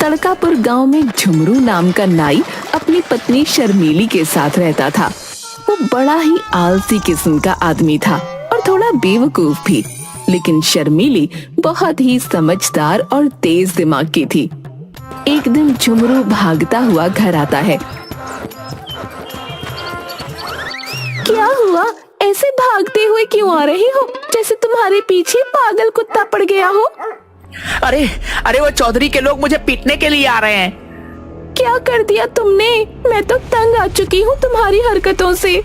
तड़कापुर गांव में झुमरू नाम का नाई अपनी पत्नी शर्मीली के साथ रहता था। वो बड़ा ही आलसी किस्म का आदमी था और थोड़ा बेवकूफ भी, लेकिन शर्मीली बहुत ही समझदार और तेज दिमाग की थी। एक दिन झुमरू भागता हुआ घर आता है। क्या हुआ? ऐसे भागते हुए क्यों आ रही हो, जैसे तुम्हारे पीछे पागल कुत्ता पड़ गया हो? अरे अरे वो चौधरी के लोग मुझे पीटने के लिए आ रहे हैं। क्या कर दिया तुमने? मैं तो तंग आ चुकी हूँ तुम्हारी हरकतों से।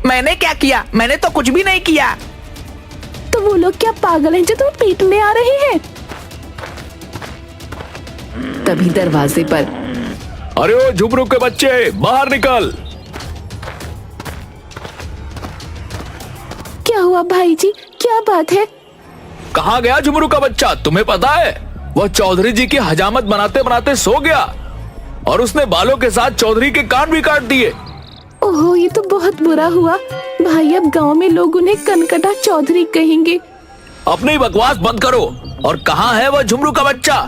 मैंने क्या किया? मैंने तो कुछ भी नहीं किया। तो वो लोग क्या पागल हैं जो तुम्हें पीटने आ रहे हैं? तभी दरवाजे पर, अरे ओ झुमरू के बच्चे, बाहर निकल। क्या हुआ भाई जी, क्या बात है? कहाँ गया झुमरू का बच्चा? तुम्हें पता है वह चौधरी जी की हजामत बनाते बनाते सो गया और उसने बालों के साथ चौधरी के कान भी काट दिए। ओहो, ये तो बहुत बुरा हुआ भाई। अब गांव में लोग उन्हें कनकटा चौधरी कहेंगे। अपनी बकवास बंद करो। और कहाँ है वह झुमरू का बच्चा?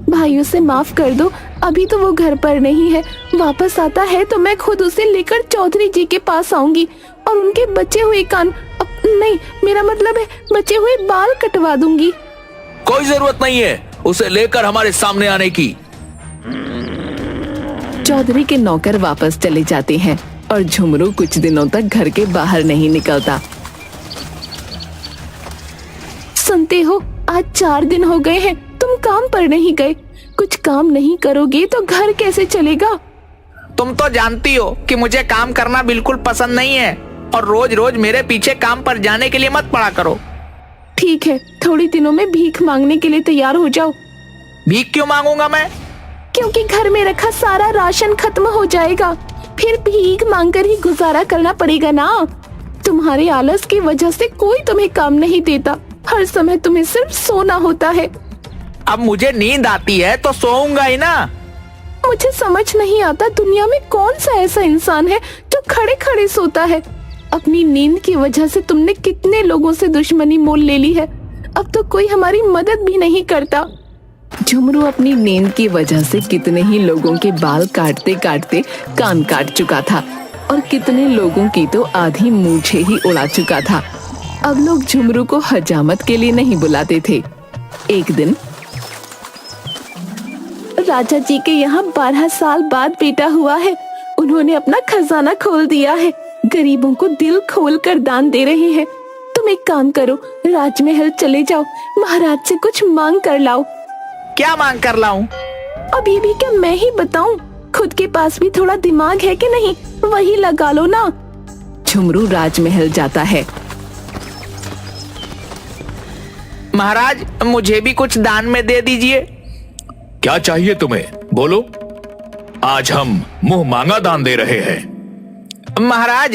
भाई उसे माफ कर दो, अभी तो वो घर पर नहीं है। वापस आता है तो मैं खुद उसे लेकर चौधरी जी के पास आऊंगी और उनके बचे हुए कान, नहीं मेरा मतलब है बचे हुए बाल कटवा दूंगी। कोई जरूरत नहीं है उसे लेकर हमारे सामने आने की। चौधरी के नौकर वापस चले जाते हैं और झुमरू कुछ दिनों तक घर के बाहर नहीं निकलता। सुनते हो, आज 4 दिन हो गए हैं तुम काम पर नहीं गए। कुछ काम नहीं करोगे तो घर कैसे चलेगा? तुम तो जानती हो कि मुझे काम करना बिल्कुल पसंद नहीं है और रोज रोज मेरे पीछे काम पर जाने के लिए मत पड़ा करो। ठीक है, थोड़ी दिनों में भीख मांगने के लिए तैयार हो जाओ। भीख क्यों मांगूंगा मैं? क्योंकि घर में रखा सारा राशन खत्म हो जाएगा, फिर भीख मांगकर ही गुजारा करना पड़ेगा ना। तुम्हारे आलस की वजह से कोई तुम्हें काम नहीं देता, हर समय तुम्हें सिर्फ सोना होता है। अब मुझे नींद आती है तो सोऊंगा ही ना। मुझे समझ नहीं आता दुनिया में कौन सा ऐसा इंसान है जो खड़े खड़े सोता है। अपनी नींद की वजह से तुमने कितने लोगों से दुश्मनी मोल ले ली है, अब तो कोई हमारी मदद भी नहीं करता। झुमरू अपनी नींद की वजह से कितने ही लोगों के बाल काटते काटते कान काट चुका था और कितने लोगों की तो आधी मूछें ही उड़ा चुका था। अब लोग झुमरू को हजामत के लिए नहीं बुलाते थे। एक दिन राजा जी के यहाँ 12 साल बाद बेटा हुआ है। उन्होंने अपना खजाना खोल दिया है, गरीबों को दिल खोल कर दान दे रहे हैं। तुम एक काम करो, राजमहल चले जाओ, महाराज से कुछ मांग कर लाओ। क्या मांग कर लाऊं? अब ये भी क्या मैं ही बताऊं? खुद के पास भी थोड़ा दिमाग है कि नहीं, वही लगा लो ना। झुमरू राजमहल जाता है। महाराज, मुझे भी कुछ दान में दे दीजिए। क्या चाहिए तुम्हें, बोलो। आज हम मुंह मांगा दान दे रहे हैं। महाराज,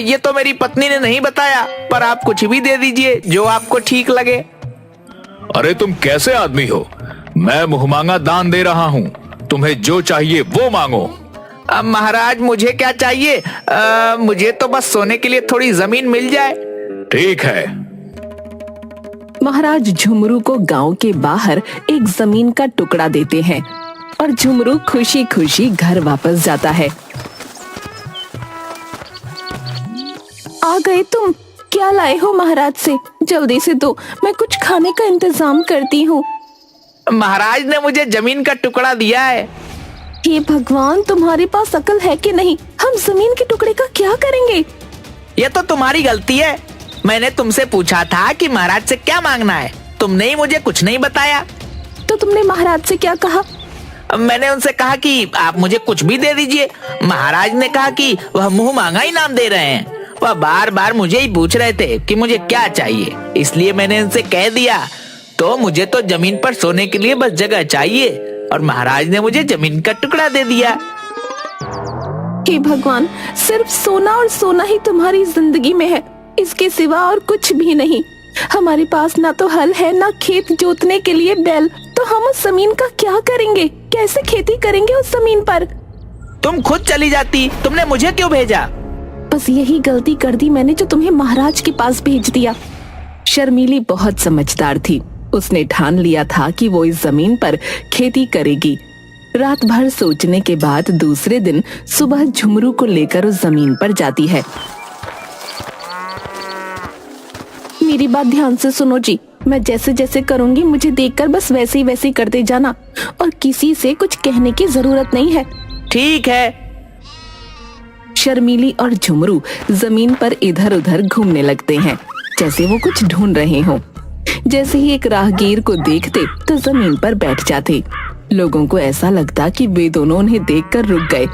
ये तो मेरी पत्नी ने नहीं बताया, पर आप कुछ भी दे दीजिए जो आपको ठीक लगे। अरे तुम कैसे आदमी हो, मैं मुंह मांगा दान दे रहा हूँ, तुम्हें जो चाहिए वो मांगो। महाराज, मुझे क्या चाहिए? मुझे तो बस सोने के लिए थोड़ी जमीन मिल जाए। ठीक है। महाराज झुमरू को गांव के बाहर एक जमीन का टुकड़ा देते हैं और झुमरू खुशी खुशी घर वापस जाता है। आ गए तुम? क्या लाए हो महाराज से? जल्दी से दो, मैं कुछ खाने का इंतजाम करती हूँ। महाराज ने मुझे जमीन का टुकड़ा दिया है। हे भगवान, तुम्हारे पास अकल है कि नहीं? हम जमीन के टुकड़े का क्या करेंगे? ये तो तुम्हारी गलती है। मैंने तुमसे पूछा था कि महाराज से क्या मांगना है, तुमने ही मुझे कुछ नहीं बताया। तो तुमने महाराज से क्या कहा? मैंने उनसे कहा कि आप मुझे कुछ भी दे दीजिए। महाराज ने कहा कि वह मुंह मांगा ही नाम दे रहे हैं। वह बार बार मुझे ही पूछ रहे थे कि मुझे क्या चाहिए, इसलिए मैंने उनसे कह दिया तो मुझे तो जमीन पर सोने के लिए बस जगह चाहिए और महाराज ने मुझे जमीन का टुकड़ा दे दिया। हे भगवान, सिर्फ सोना और सोना ही तुम्हारी जिंदगी में है, इसके सिवा और कुछ भी नहीं। हमारे पास ना तो हल है ना खेत जोतने के लिए बैल, तो हम उस जमीन का क्या करेंगे? कैसे खेती करेंगे उस जमीन पर? तुम खुद चली जाती, तुमने मुझे क्यों भेजा? बस यही गलती कर दी मैंने जो तुम्हें महाराज के पास भेज दिया। शर्मीली बहुत समझदार थी, उसने ठान लिया था कि वो इस जमीन पर खेती करेगी। रात भर सोचने के बाद दूसरे दिन सुबह झुमरू को लेकर उस जमीन पर जाती है। मेरी बात ध्यान से सुनो जी, मैं जैसे जैसे करूंगी मुझे देखकर बस वैसे ही करते जाना और किसी से कुछ कहने की जरूरत नहीं है। ठीक है। शर्मीली और झुमरू जमीन पर इधर उधर घूमने लगते हैं जैसे वो कुछ ढूंढ रहे हों। जैसे ही एक राहगीर को देखते तो जमीन पर बैठ जाते। लोगों को ऐसा लगता कि वे दोनों उन्हें देखकर रुक गए।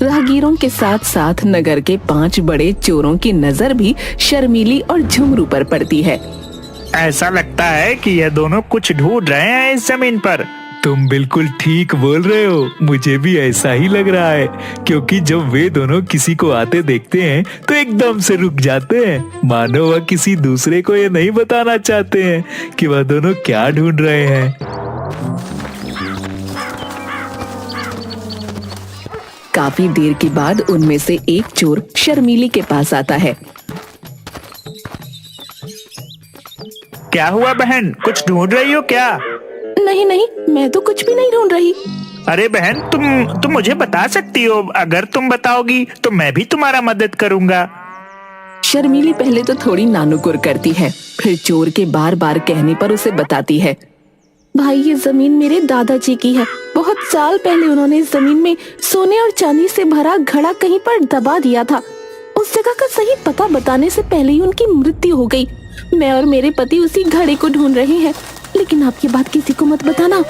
राहगीरों के साथ साथ नगर के 5 बड़े चोरों की नजर भी शर्मीली और झुमरू पर पड़ती है। ऐसा लगता है कि यह दोनों कुछ ढूंढ रहे हैं इस जमीन पर। तुम बिल्कुल ठीक बोल रहे हो, मुझे भी ऐसा ही लग रहा है, क्योंकि जब वे दोनों किसी को आते देखते हैं तो एकदम से रुक जाते हैं, मानो वह किसी दूसरे को ये नहीं बताना चाहते हैं कि वह दोनों क्या ढूंढ रहे हैं। काफी देर के बाद उनमें से एक चोर शर्मीली के पास आता है। क्या हुआ बहन, कुछ ढूंढ रही हो क्या? नहीं नहीं, मैं तो कुछ भी नहीं ढूंढ रही। अरे बहन, तुम मुझे बता सकती हो। अगर तुम बताओगी तो मैं भी तुम्हारा मदद करूंगा। शर्मीली पहले तो थोड़ी नानुकुर करती है, फिर चोर के बार बार कहने पर उसे बताती है। भाई, ये जमीन मेरे दादाजी की है। बहुत साल पहले उन्होंने इस जमीन में सोने और चांदी से भरा घड़ा कहीं पर दबा दिया था। उस जगह का सही पता बताने से पहले ही उनकी मृत्यु हो गई। मैं और मेरे पति उसी घड़े को ढूंढ रहे हैं, लेकिन आपकी बात किसी को मत बताना।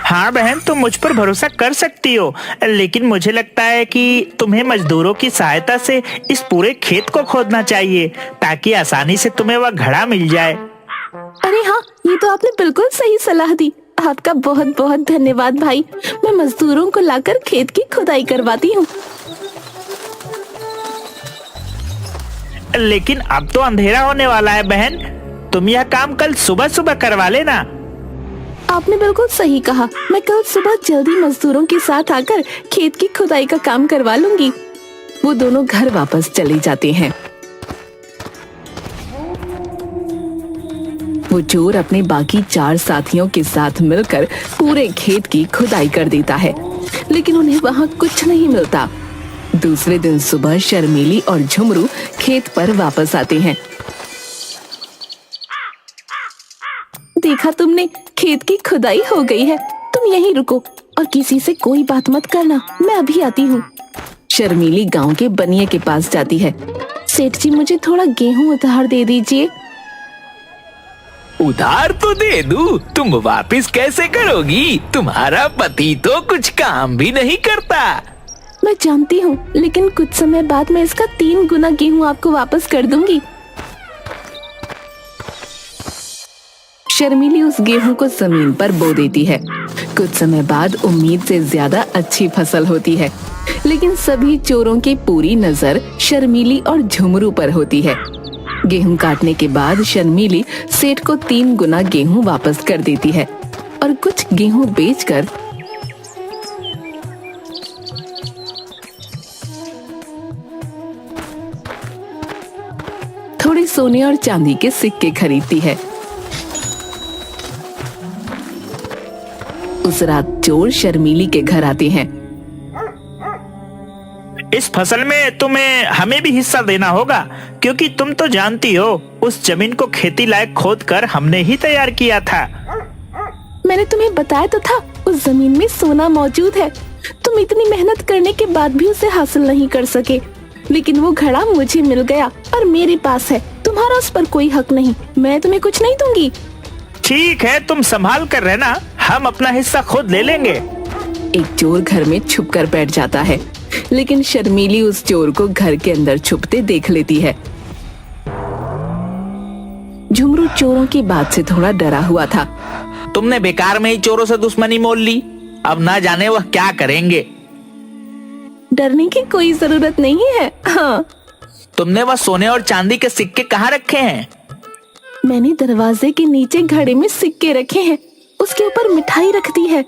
हाँ बहन, तुम मुझ पर भरोसा कर सकती हो, लेकिन मुझे लगता है कि तुम्हें मजदूरों की सहायता से इस पूरे खेत को खोदना चाहिए ताकि आसानी से तुम्हें वह घड़ा मिल जाए। अरे हाँ, ये तो आपने बिल्कुल सही सलाह दी। आपका बहुत बहुत धन्यवाद भाई। मैं मजदूरों को लाकर खेत की खुदाई करवाती हूँ। लेकिन अब तो अंधेरा होने वाला है बहन, तुम यह काम कल सुबह सुबह करवा लेना। आपने बिल्कुल सही कहा, मैं कल सुबह जल्दी मजदूरों के साथ आकर खेत की खुदाई का काम करवा लूंगी। वो दोनों घर वापस चले जाते हैं। वो चोर अपने बाकी 4 साथियों के साथ मिलकर पूरे खेत की खुदाई कर देता है, लेकिन उन्हें वहाँ कुछ नहीं मिलता। दूसरे दिन सुबह शर्मीली और झुमरू खेत पर वापस आते हैं। देखा तुमने, खेत की खुदाई हो गई है। तुम यहीं रुको और किसी से कोई बात मत करना, मैं अभी आती हूँ। शर्मीली गांव के बनिए के पास जाती है। सेठ जी, मुझे थोड़ा गेहूं उधार दे दीजिए। उधार तो दे दूं, तुम वापिस कैसे करोगी? तुम्हारा पति तो कुछ काम भी नहीं करता। मैं जानती हूँ, लेकिन कुछ समय बाद मैं इसका 3 गुना गेहूं आपको वापस कर दूंगी। शर्मीली उस गेहूं को जमीन पर बो देती है। कुछ समय बाद उम्मीद से ज्यादा अच्छी फसल होती है, लेकिन सभी चोरों की पूरी नजर शर्मीली और झुमरू पर होती है। गेहूं काटने के बाद शर्मीली सेठ को 3 गुना गेहूं वापस कर देती है और कुछ गेहूं बेचकर थोड़े सोने और चांदी के सिक्के खरीदती है। उस रात चोर शर्मीली के घर आते हैं। इस फसल में तुम्हें हमें भी हिस्सा देना होगा, क्योंकि तुम तो जानती हो उस जमीन को खेती लायक खोदकर हमने ही तैयार किया था। मैंने तुम्हें बताया तो था, उस जमीन में सोना मौजूद है। तुम इतनी मेहनत करने के बाद भी उसे हासिल नहीं कर सके, लेकिन वो घड़ा मुझे मिल गया और मेरे पास है। तुम्हारा उस पर कोई हक नहीं। मैं तुम्हें कुछ नहीं दूंगी। ठीक है, तुम संभाल कर रहना, हम अपना हिस्सा खुद ले लेंगे। एक चोर घर में छुप कर बैठ जाता है, लेकिन शर्मीली उस चोर को घर के अंदर छुपते देख लेती है। झुमरू चोरों की बात से थोड़ा डरा हुआ था। तुमने बेकार में ही चोरों से दुश्मनी मोल ली, अब ना जाने वह क्या करेंगे। डरने की कोई जरूरत नहीं है। हाँ, तुमने वह सोने और चांदी के सिक्के कहाँ रखे हैं? मैंने दरवाजे के नीचे घड़े में सिक्के रखे हैं, उसके ऊपर मिठाई रख दी है।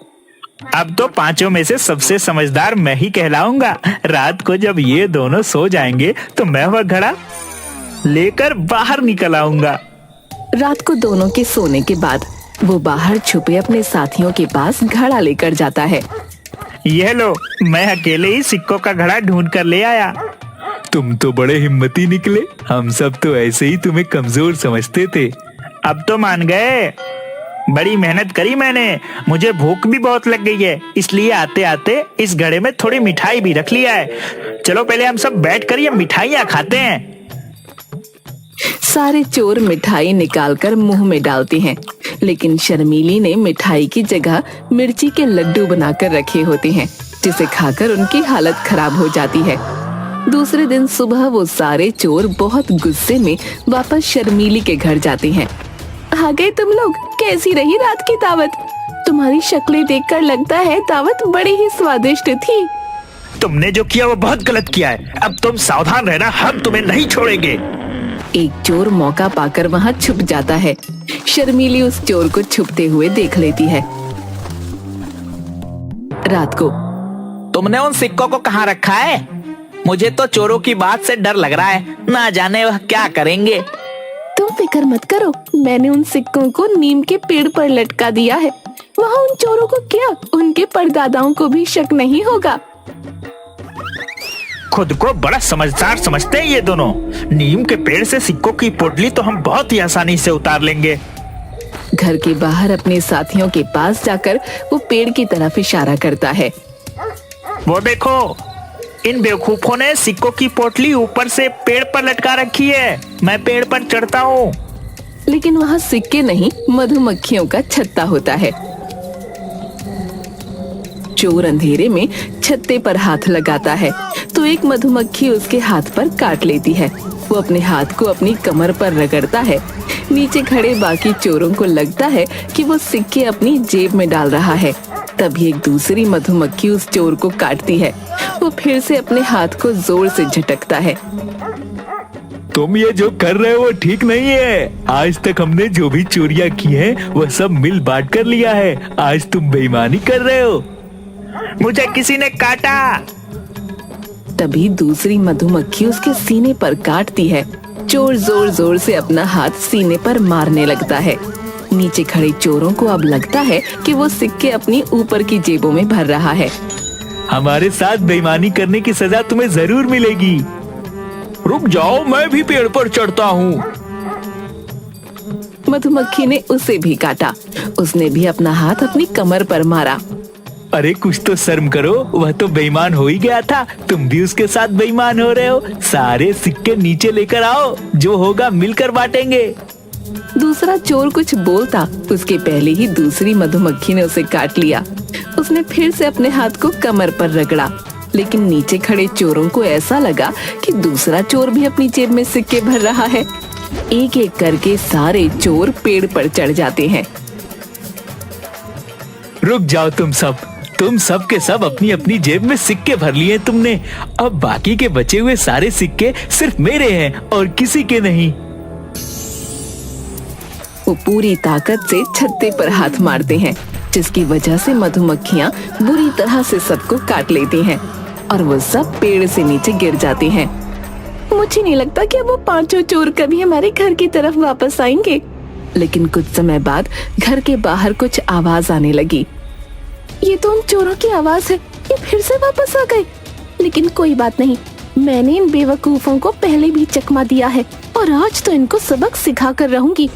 अब तो 5 में से सबसे समझदार मैं ही कहलाऊंगा। रात को जब ये दोनों सो जाएंगे तो मैं वह घड़ा लेकर बाहर निकल आऊंगा। रात को दोनों के सोने के बाद वो बाहर छुपे अपने साथियों के पास घड़ा लेकर जाता है। यह लो, मैं अकेले ही सिक्कों का घड़ा ढूंढ कर ले आया। तुम तो बड़े हिम्मती निकले। हम सब तो ऐसे ही तुम्हें कमजोर समझते थे। अब तो मान गए। बड़ी मेहनत करी मैंने। मुझे भूख भी बहुत लग गई है, इसलिए आते आते इस घड़े में थोड़ी मिठाई भी रख लिया है। चलो पहले हम सब बैठकर ये मिठाइयाँ खाते हैं। सारे चोर मिठाई निकालकर मुंह में डालते हैं, लेकिन शर्मीली ने मिठाई की जगह मिर्ची के लड्डू बनाकर रखे होते हैं, जिसे खाकर उनकी हालत खराब हो जाती है। दूसरे दिन सुबह वो सारे चोर बहुत गुस्से में वापस शर्मीली के घर जाते हैं। आ गए तुम लोग? कैसी रही रात की दावत? तुम्हारी शक्लें देखकर लगता है दावत बड़ी ही स्वादिष्ट थी। तुमने जो किया वो बहुत गलत किया है। अब तुम सावधान रहना, हम तुम्हें नहीं छोड़ेंगे। एक चोर मौका पाकर वहाँ छुप जाता है। शर्मीली उस चोर को छुपते हुए देख लेती है। रात को तुमने उन सिक्कों को कहाँ रखा है? मुझे तो चोरों की बात से डर लग रहा है, ना जाने वह क्या करेंगे। तुम फिक्र मत करो, मैंने उन सिक्कों को नीम के पेड़ पर लटका दिया है। वहाँ उन चोरों को क्या, उनके परदादाओं को भी शक नहीं होगा। खुद को बड़ा समझदार समझते हैं ये दोनों। नीम के पेड़ से सिक्कों की पोटली तो हम बहुत ही आसानी से उतार लेंगे। घर के बाहर अपने साथियों के पास जाकर वो पेड़ की तरफ इशारा करता है। वो देखो, इन बेवकूफों ने सिक्कों की पोटली ऊपर से पेड़ पर लटका रखी है। मैं पेड़ पर चढ़ता हूँ। लेकिन वहाँ सिक्के नहीं, मधुमक्खियों का छत्ता होता है। चोर अंधेरे में छत्ते पर हाथ लगाता है तो एक मधुमक्खी उसके हाथ पर काट लेती है। वो अपने हाथ को अपनी कमर पर रगड़ता है। नीचे खड़े बाकी चोरों को लगता है कि वो सिक्के अपनी जेब में डाल रहा है। तभी एक दूसरी मधुमक्खी उस चोर को काटती है। वो फिर से अपने हाथ को जोर से झटकता है। तुम ये जो कर रहे हो वो ठीक नहीं है। आज तक हमने जो भी चोरियां की हैं, वह सब मिल बांट कर लिया है। आज तुम बेईमानी कर रहे हो। मुझे किसी ने काटा। तभी दूसरी मधुमक्खी उसके सीने पर काटती है। चोर जोर जोर से अपना हाथ सीने पर मारने लगता है। नीचे खड़े चोरों को अब लगता है कि वो सिक्के अपनी ऊपर की जेबों में भर रहा है। हमारे साथ बेईमानी करने की सजा तुम्हें जरूर मिलेगी। रुक जाओ, मैं भी पेड़ पर चढ़ता हूँ। मधुमक्खी ने उसे भी काटा। उसने भी अपना हाथ अपनी कमर पर मारा। अरे कुछ तो शर्म करो, वह तो बेईमान हो ही गया था, तुम भी उसके साथ बेईमान हो रहे हो। सारे सिक्के नीचे लेकर आओ, जो होगा मिलकर बांटेंगे। दूसरा चोर कुछ बोलता उसके पहले ही दूसरी मधुमक्खी ने उसे काट लिया। उसने फिर से अपने हाथ को कमर पर रगड़ा, लेकिन नीचे खड़े चोरों को ऐसा लगा कि दूसरा चोर भी अपनी जेब में सिक्के भर रहा है। एक एक करके सारे चोर पेड़ पर चढ़ जाते हैं। रुक जाओ तुम सब के सब अपनी अपनी जेब में सिक्के भर लिए तुमने। अब बाकी के बचे हुए सारे सिक्के सिर्फ मेरे हैं और किसी के नहीं। वो पूरी ताकत से छत्ते पर हाथ मारते हैं, जिसकी वजह से मधुमक्खियां बुरी तरह से सबको काट लेती हैं और वो सब पेड़ से नीचे गिर जाते हैं। मुझे नहीं लगता कि अब वो पांचों चोर कभी हमारे घर की तरफ वापस आएंगे। लेकिन कुछ समय बाद घर के बाहर कुछ आवाज आने लगी। ये तो उन चोरों की आवाज है, ये फिर से वापस आ गए। लेकिन कोई बात नहीं, मैंने इन बेवकूफों को पहले भी चकमा दिया है और आज तो इनको सबक सिखा कर रहूंगी।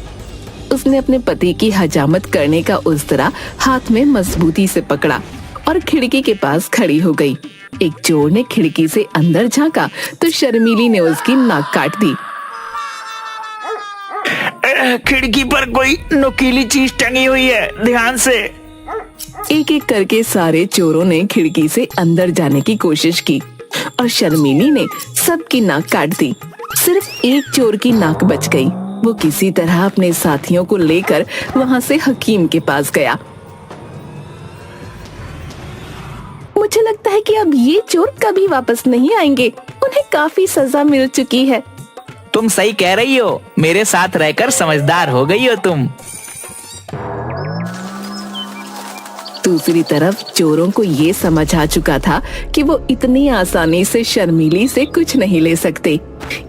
उसने अपने पति की हजामत करने का उस्तरा हाथ में मजबूती से पकड़ा और खिड़की के पास खड़ी हो गई। एक चोर ने खिड़की से अंदर झांका तो शर्मीली ने उसकी नाक काट दी। खिड़की पर कोई नुकीली चीज टंगी हुई है, ध्यान से। एक एक करके सारे चोरों ने खिड़की से अंदर जाने की कोशिश की और शर्मीली ने सबकी नाक काट दी। सिर्फ एक चोर की नाक बच गई। वो किसी तरह अपने साथियों को लेकर वहां से हकीम के पास गया। मुझे लगता है कि अब ये चोर कभी वापस नहीं आएंगे, उन्हें काफी सजा मिल चुकी है। तुम सही कह रही हो, मेरे साथ रहकर समझदार हो गई हो तुम। दूसरी तरफ चोरों को ये समझ आ चुका था कि वो इतनी आसानी से शर्मीली से कुछ नहीं ले सकते,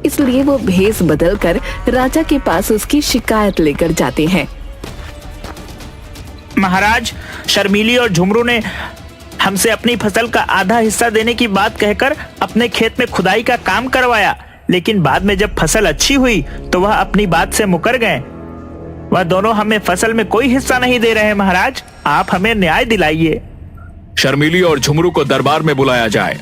इसलिए वो भेष बदलकर राजा के पास उसकी शिकायत लेकर जाते हैं। महाराज, शर्मीली और झुमरू ने हमसे अपनी फसल का आधा हिस्सा देने की बात कहकर अपने खेत में खुदाई का काम करवाया, लेकिन बाद में जब फसल अच्छी हुई तो वह अपनी बात से मुकर गए। वह दोनों हमें फसल में कोई हिस्सा नहीं दे रहे। महाराज, आप हमें न्याय दिलाइए। शर्मीली और झुमरू को दरबार में बुलाया जाए।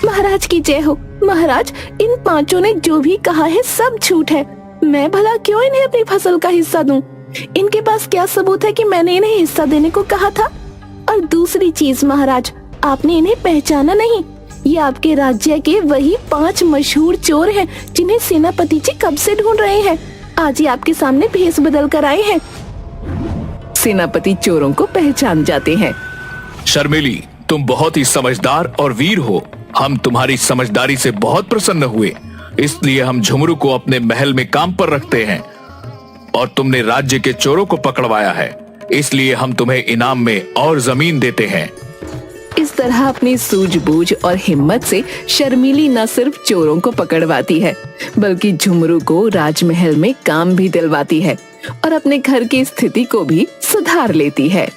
महाराज की जय हो। महाराज, इन पांचों ने जो भी कहा है सब झूठ है। मैं भला क्यों इन्हें अपनी फसल का हिस्सा दूं? इनके पास क्या सबूत है कि मैंने इन्हें हिस्सा देने को कहा था? और दूसरी चीज महाराज, आपने इन्हें पहचाना नहीं। ये आपके राज्य के वही 5 मशहूर चोर हैं जिन्हें सेनापति जी कब से ढूंढ रहे हैं। आज ही आपके सामने भेष बदल कर आए हैं। सेनापति चोरों को पहचान जाते हैं। शर्मिली, तुम बहुत ही समझदार और वीर हो। हम तुम्हारी समझदारी से बहुत प्रसन्न हुए, इसलिए हम झुमरू को अपने महल में काम पर रखते हैं। और तुमने राज्य के चोरों को पकड़वाया है, इसलिए हम तुम्हें इनाम में और जमीन देते हैं। इस तरह अपनी सूझबूझ और हिम्मत से शर्मीली न सिर्फ चोरों को पकड़वाती है, बल्कि झुमरू को राजमहल में काम भी दिलवाती है और अपने घर की स्थिति को भी सुधार लेती है।